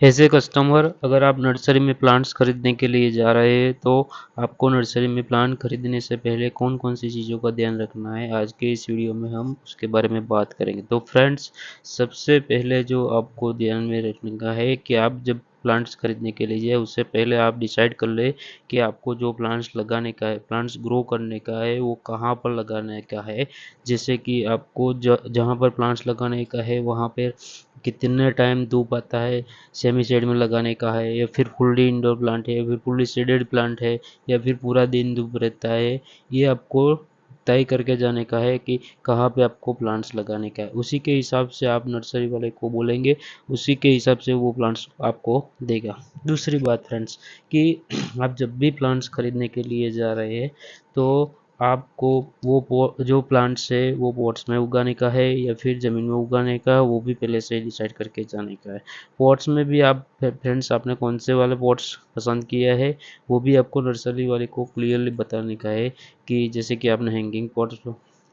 ऐसे कस्टमर, अगर आप नर्सरी में प्लांट्स खरीदने के लिए जा रहे हैं तो आपको नर्सरी में प्लांट खरीदने से पहले कौन कौन सी चीज़ों का ध्यान रखना है, आज के इस वीडियो में हम उसके बारे में बात करेंगे। तो फ्रेंड्स, सबसे पहले जो आपको ध्यान में रखने का है कि आप जब प्लांट्स खरीदने के लिए जाए उससे पहले आप डिसाइड कर ले कि आपको जो प्लांट्स लगाने का है, प्लांट्स ग्रो करने का है, वो कहाँ पर लगाने का है। जैसे कि आपको जहाँ पर प्लांट्स लगाने का है वहाँ पर कितने टाइम धूप आता है, सेमी शेड में लगाने का है, या फिर फुल्ली इंडोर प्लांट है, या फिर फुल्ली शेडेड प्लांट है, या फिर पूरा दिन धूप रहता है। ये आपको तय करके जाने का है कि कहाँ पे आपको प्लांट्स लगाने का है। उसी के हिसाब से आप नर्सरी वाले को बोलेंगे, उसी के हिसाब से वो प्लांट्स आपको देगा। दूसरी बात फ्रेंड्स, कि आप जब भी प्लांट्स खरीदने के लिए जा रहे हैं तो आपको जो प्लांट्स है वो पॉट्स में उगाने का है या फिर ज़मीन में उगाने का, वो भी पहले से डिसाइड करके जाने का है। पॉट्स में भी आप फ्रेंड्स, आपने कौन से वाले पॉट्स पसंद किया है वो भी आपको नर्सरी वाले को क्लियरली बताने का है। कि जैसे कि आपने हैंगिंग पॉट्स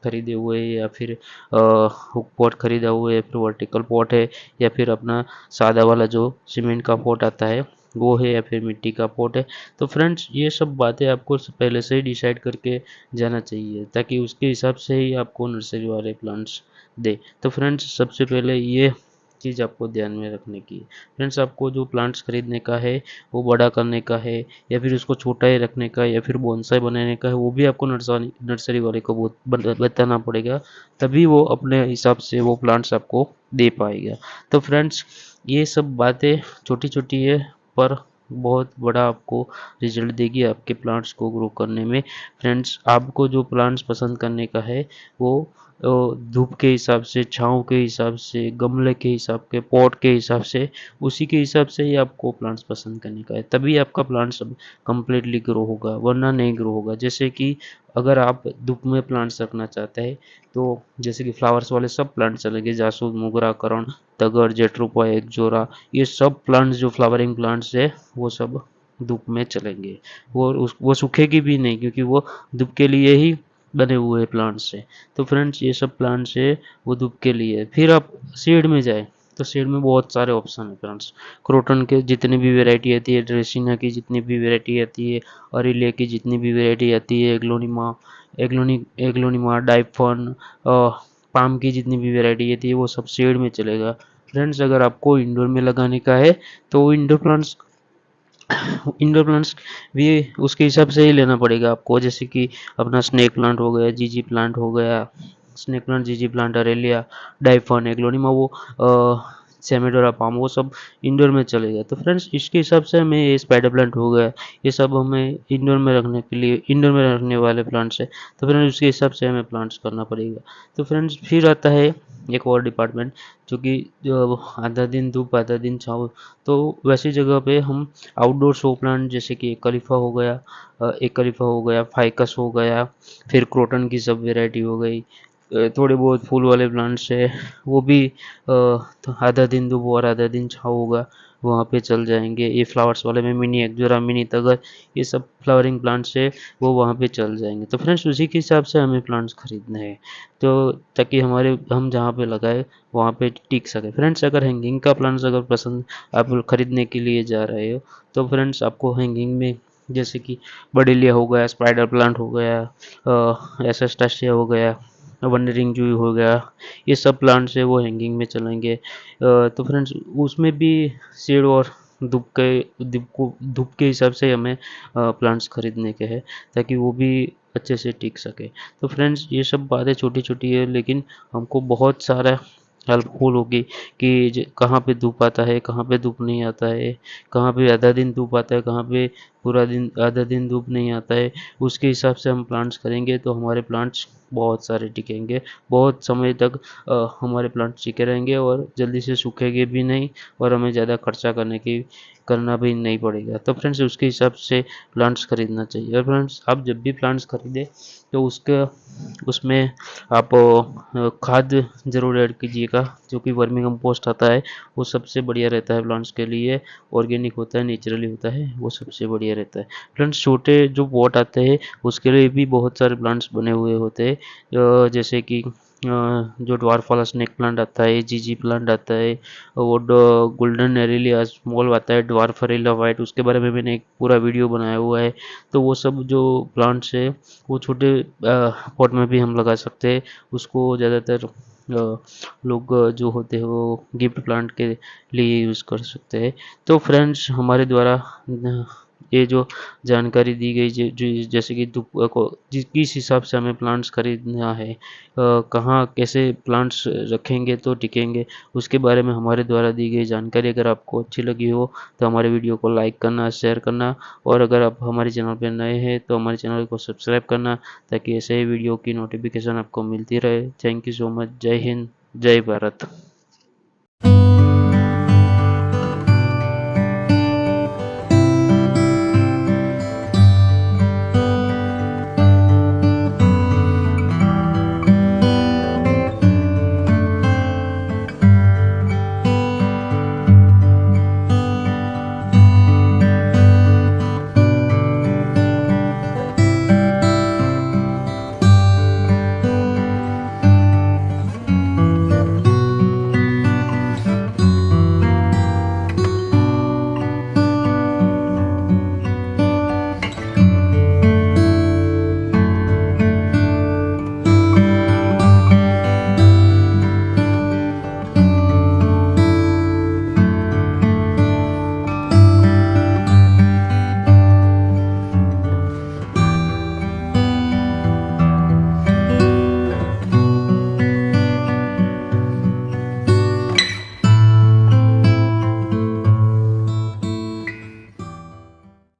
खरीदे हुए हैं, या फिर हुक पॉट खरीदा हुआ है, या फिर वर्टिकल पॉट है, या फिर अपना सादा वाला जो सीमेंट का पॉट आता है वो है, या फिर मिट्टी का पॉट है। तो फ्रेंड्स, ये सब बातें आपको पहले से ही डिसाइड करके जाना चाहिए, ताकि उसके हिसाब से ही आपको नर्सरी वाले प्लांट्स दे। तो फ्रेंड्स, सबसे पहले ये चीज़ आपको ध्यान में रखने की है। फ्रेंड्स, आपको जो प्लांट्स खरीदने का है वो बड़ा करने का है, या फिर उसको छोटा ही रखने का है, या फिर बोनसाई बनाने का है, वो भी आपको नर्सरी नर्सरी वाले को बताना पड़ेगा। तभी वो अपने हिसाब से वो प्लांट्स आपको दे पाएगा। तो फ्रेंड्स, ये सब बातें छोटी छोटी है, पर बहुत बड़ा आपको रिजल्ट देगी आपके प्लांट्स को ग्रो करने में। फ्रेंड्स, आपको जो प्लांट्स पसंद करने का है वो धूप के हिसाब से, छाँव के हिसाब से, गमले के हिसाब के, पॉट के हिसाब से, उसी के हिसाब से ही आपको प्लांट्स पसंद करने का है। तभी आपका प्लांट सब कम्प्लीटली ग्रो होगा, वरना नहीं ग्रो होगा। जैसे कि अगर आप धूप में प्लांट्स रखना चाहते हैं तो जैसे कि फ्लावर्स वाले सब प्लांट्स चलेंगे, जासूद, मोगरा, करण, तगर, जेट्रोपा, एकजोरा, ये सब प्लांट्स जो फ्लावरिंग प्लांट्स है वो सब धूप में चलेंगे। वो सूखेगी भी नहीं, क्योंकि वो धूप के लिए ही बने हुए प्लांट्स है। तो फ्रेंड्स, ये सब प्लांट्स है वो धूप के लिए। फिर आप शेड में जाए तो शेड में बहुत सारे ऑप्शन है फ्रेंड्स। क्रोटन के जितनी भी वैरायटी आती है, ड्रेसिना की जितनी भी वैरायटी आती है, अरेलिया की जितनी भी वैरायटी आती है, एग्लोनिमा, डाइफन, पाम की जितनी भी वैरायटी आती है, वो सब शेड में चलेगा। फ्रेंड्स, अगर आपको इंडोर में लगाने का है तो इंडोर प्लांट्स भी उसके हिसाब से ही लेना पड़ेगा आपको। जैसे कि अपना स्नेक प्लांट हो गया, जीजी प्लांट हो गया, स्नेक प्लांट, जीजी प्लांट, अरेलिया, डाइफन, एग्लोनिमा, वो सेमेडोरा पाम, वो सब इंडोर में चलेगा। तो फ्रेंड्स, इसके हिसाब से हमें ये स्पाइडर प्लांट हो गया, ये सब हमें इंडोर में रखने के लिए, इंडोर में रखने वाले प्लांट्स है। तो फ्रेंड्स, उसके हिसाब से हमें प्लांट्स करना पड़ेगा। तो फ्रेंड्स, फिर आता है एक और डिपार्टमेंट, जो आधा दिन धूप आधा दिन छाँव। तो वैसी जगह पे हम आउटडोर शो प्लांट, जैसे कि एक कलीफा हो गया, फाइकस हो गया, फिर क्रोटन की सब वैरायटी हो गई, थोड़े बहुत फूल वाले प्लांट्स है, वो भी तो आधा दिन धूप और आधा दिन छाँव होगा, वहाँ पे चल जाएंगे। ये फ्लावर्स वाले में मिनी एक्जोरा, मिनी तगर, ये सब फ्लावरिंग प्लांट्स है, वो वहाँ पे चल जाएंगे। तो फ्रेंड्स, उसी के हिसाब से हमें प्लांट्स खरीदने हैं, तो ताकि हम जहाँ पे लगाए वहाँ पे टिक सके। फ्रेंड्स, अगर हैंगिंग का प्लांट्स अगर पसंद आप खरीदने के लिए जा रहे हो तो फ्रेंड्स, आपको हैंगिंग में जैसे कि बडेलिया हो गया, स्पाइडर प्लांट हो गया, एसेस्टासिया हो गया, वंडरिंग जूई हो गया, ये सब प्लांट्स है वो हैंगिंग में चलेंगे। तो फ्रेंड्स, उसमें भी शेड और धूप के हिसाब से हमें प्लांट्स खरीदने के हैं, ताकि वो भी अच्छे से टिक सके। तो फ्रेंड्स, ये सब बातें छोटी छोटी है, लेकिन हमको बहुत सारा हेल्पफुल होगी कि कहाँ पे धूप आता है, कहाँ पे धूप नहीं आता है, कहाँ पे आधा दिन धूप आता है, कहाँ पे पूरा दिन आधा दिन धूप नहीं आता है। उसके हिसाब से हम प्लांट्स करेंगे तो हमारे प्लांट्स बहुत सारे टिकेंगे, बहुत समय तक हमारे प्लांट्स टिके रहेंगे, और जल्दी से सूखेंगे भी नहीं, और हमें ज़्यादा खर्चा करना भी नहीं पड़ेगा। तो फ्रेंड्स, उसके हिसाब से प्लांट्स खरीदना चाहिए। और फ्रेंड्स, आप जब भी प्लांट्स खरीदें तो उसमें आप खाद ज़रूर ऐड कीजिएगा, जो कि वर्मी कंपोस्ट आता है, वो सबसे बढ़िया रहता है प्लांट्स के लिए। ऑर्गेनिक होता है, नेचुरली होता है, वो सबसे बढ़िया रहता है। फ्रेंड्स, छोटे जो पॉट आते हैं उसके लिए भी बहुत सारे प्लांट्स बने हुए होते हैं, जैसे कि जो ड्वार्फ वाला स्नेक प्लांट आता है, जीजी प्लांट आता है, वो गोल्डन एरिलिया स्मॉल आता है, ड्वार्फ एरिलिया वाइट, उसके बारे में मैंने एक पूरा वीडियो बनाया हुआ है। तो वो सब जो प्लांट्स है वो छोटे पॉट में भी हम लगा सकते हैं। उसको ज़्यादातर लोग जो होते हैं वो गिफ्ट प्लांट के लिए यूज़ कर सकते हैं। तो फ्रेंड्स, हमारे द्वारा ये जो जानकारी दी गई, जैसे कि किस हिसाब से हमें प्लांट्स खरीदना है, कहाँ कैसे प्लांट्स रखेंगे तो टिकेंगे, उसके बारे में हमारे द्वारा दी गई जानकारी अगर आपको अच्छी लगी हो तो हमारे वीडियो को लाइक करना, शेयर करना, और अगर आप हमारे चैनल पर नए हैं तो हमारे चैनल को सब्सक्राइब करना, ताकि ऐसे ही वीडियो की नोटिफिकेशन आपको मिलती रहे। Thank you so much. जय हिंद, जय भारत।